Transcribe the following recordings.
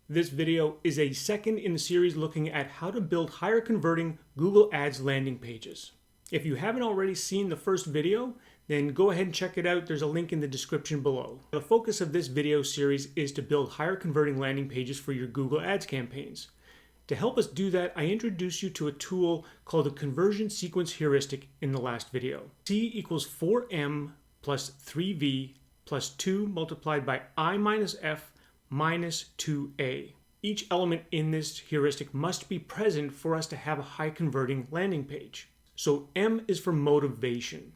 This video is a second in the series looking at how to build higher converting Google Ads landing pages. If you haven't already seen the first video, then go ahead and check it out. There's a link in the description below. The focus of this video series is to build higher converting landing pages for your Google Ads campaigns. To help us do that, I introduced you to a tool called the Conversion Sequence Heuristic in the last video. C equals 4m plus 3v plus 2 multiplied by I minus f minus 2a. Each element in this heuristic must be present for us to have a high converting landing page. So M is for motivation.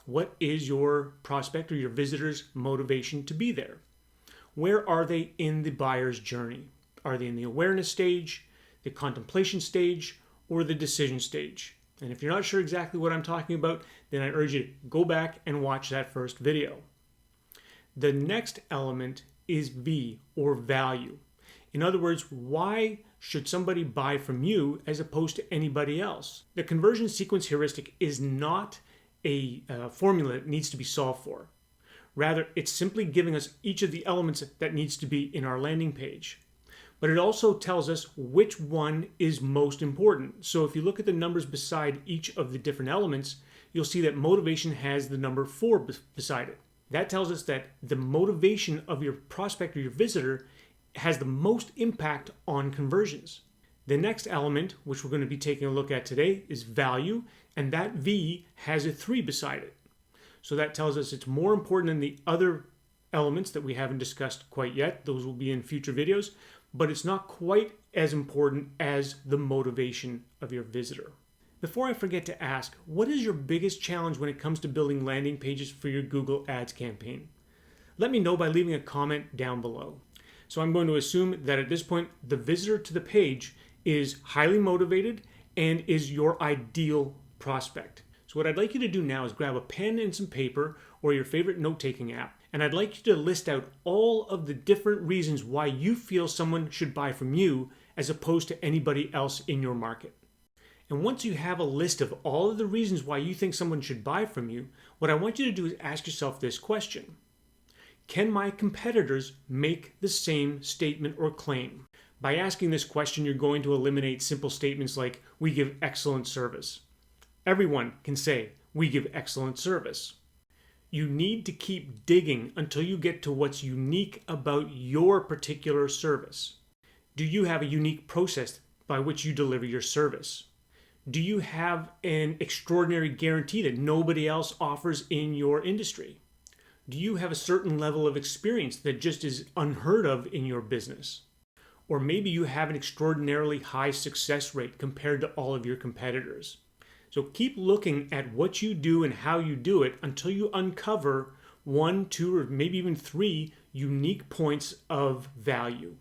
What is your prospect or your visitor's motivation to be there? Where are they in the buyer's journey? Are they in the awareness stage, the contemplation stage, or the decision stage? And if you're not sure exactly what I'm talking about, then I urge you to go back and watch that first video. The next element is V, or value. In other words, why should somebody buy from you as opposed to anybody else? The conversion sequence heuristic is not a formula that needs to be solved for. Rather, it's simply giving us each of the elements that needs to be in our landing page. But it also tells us which one is most important. So if you look at the numbers beside each of the different elements, you'll see that motivation has the number 4 beside it. That tells us that the motivation of your prospect or your visitor has the most impact on conversions. The next element, which we're going to be taking a look at today, is value, and that V has a 3 beside it. So that tells us it's more important than the other elements that we haven't discussed quite yet. Those will be in future videos, but it's not quite as important as the motivation of your visitor. Before I forget to ask, what is your biggest challenge when it comes to building landing pages for your Google Ads campaign? Let me know by leaving a comment down below. So I'm going to assume that at this point, the visitor to the page is highly motivated and is your ideal prospect. So what I'd like you to do now is grab a pen and some paper or your favorite note-taking app, and I'd like you to list out all of the different reasons why you feel someone should buy from you as opposed to anybody else in your market. And once you have a list of all of the reasons why you think someone should buy from you, what I want you to do is ask yourself this question. Can my competitors make the same statement or claim? By asking this question, you're going to eliminate simple statements like, we give excellent service. Everyone can say, we give excellent service. You need to keep digging until you get to what's unique about your particular service. Do you have a unique process by which you deliver your service? Do you have an extraordinary guarantee that nobody else offers in your industry? Do you have a certain level of experience that just is unheard of in your business? Or maybe you have an extraordinarily high success rate compared to all of your competitors. So keep looking at what you do and how you do it until you uncover 1, 2, or maybe even 3 unique points of value.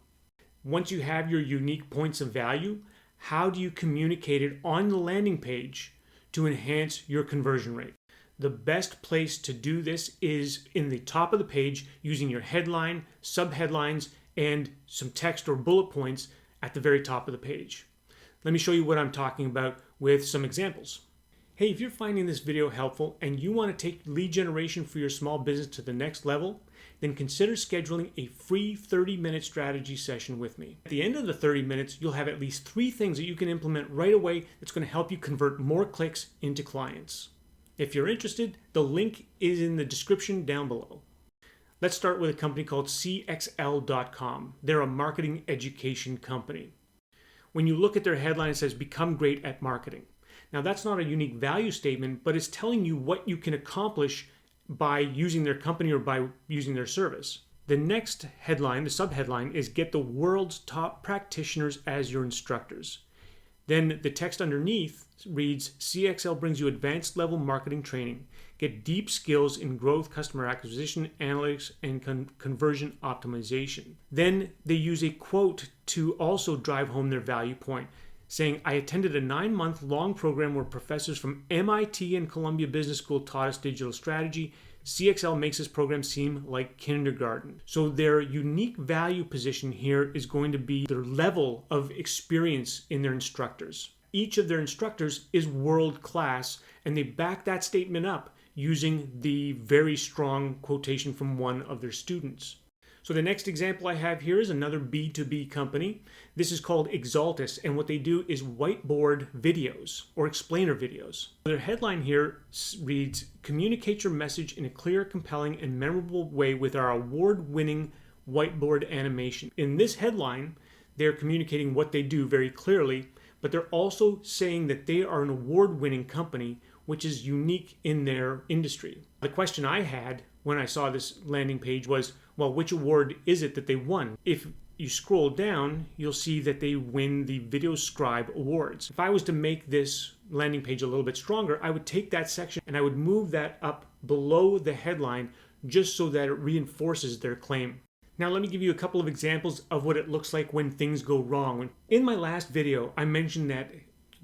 Once you have your unique points of value, how do you communicate it on the landing page to enhance your conversion rate? The best place to do this is in the top of the page using your headline, subheadlines, and some text or bullet points at the very top of the page. Let me show you what I'm talking about with some examples. Hey, if you're finding this video helpful and you want to take lead generation for your small business to the next level, then consider scheduling a free 30-minute strategy session with me. At the end of the 30 minutes, you'll have at least 3 things that you can implement right away that's going to help you convert more clicks into clients. If you're interested, the link is in the description down below. Let's start with a company called CXL.com. They're a marketing education company. When you look at their headline, it says, "Become great at marketing." Now, that's not a unique value statement, but it's telling you what you can accomplish by using their company or by using their service. The next headline, the subheadline, is "Get the world's top practitioners as your instructors." Then the text underneath reads, "CXL brings you advanced level marketing training. Get deep skills in growth, customer acquisition, analytics, and conversion optimization." Then they use a quote to also drive home their value point, saying, "I attended a 9-month-long program where professors from MIT and Columbia Business School taught us digital strategy. CXL makes this program seem like kindergarten." So their unique value position here is going to be their level of experience in their instructors. Each of their instructors is world-class, and they back that statement up using the very strong quotation from one of their students. So the next example I have here is another B2B company. This is called Exaltus, and what they do is whiteboard videos or explainer videos. Their headline here reads, "Communicate your message in a clear, compelling, and memorable way with our award-winning whiteboard animation." In this headline, they're communicating what they do very clearly, but they're also saying that they are an award-winning company, which is unique in their industry. The question I had when I saw this landing page was, well, which award is it that they won? If you scroll down, you'll see that they win the Video Scribe Awards. If I was to make this landing page a little bit stronger, I would take that section and I would move that up below the headline just so that it reinforces their claim. Now let me give you a couple of examples of what it looks like when things go wrong. In my last video, I mentioned that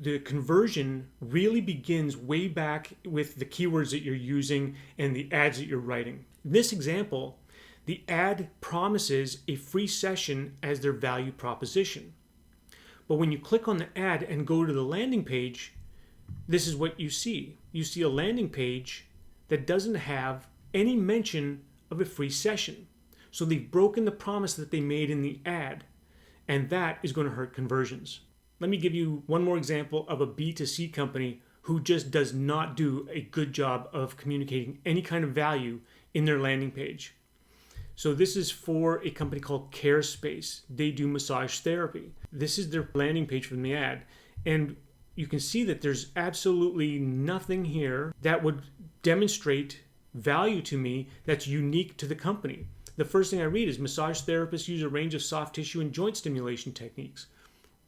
the conversion really begins way back with the keywords that you're using and the ads that you're writing. In this example, the ad promises a free session as their value proposition. But when you click on the ad and go to the landing page, this is what you see. You see a landing page that doesn't have any mention of a free session. So they've broken the promise that they made in the ad, and that is going to hurt conversions. Let me give you one more example of a B2C company who just does not do a good job of communicating any kind of value in their landing page. So this is for a company called CareSpace. They do massage therapy. This is their landing page from the ad. And you can see that there's absolutely nothing here that would demonstrate value to me that's unique to the company. The first thing I read is massage therapists use a range of soft tissue and joint stimulation techniques.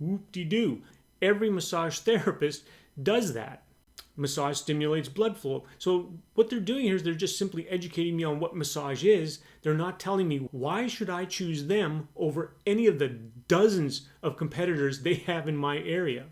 Whoop-de-doo. Every massage therapist does that. Massage stimulates blood flow. So what they're doing here is they're just simply educating me on what massage is. They're not telling me why should I choose them over any of the dozens of competitors they have in my area.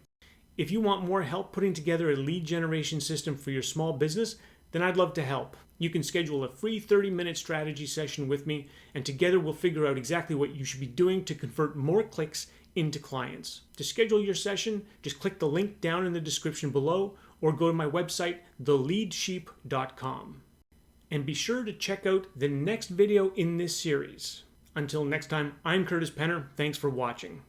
If you want more help putting together a lead generation system for your small business, then I'd love to help. You can schedule a free 30-minute strategy session with me, and together we'll figure out exactly what you should be doing to convert more clicks into clients. To schedule your session, just click the link down in the description below or go to my website, theleadsheep.com. And be sure to check out the next video in this series. Until next time, I'm Curtis Penner. Thanks for watching.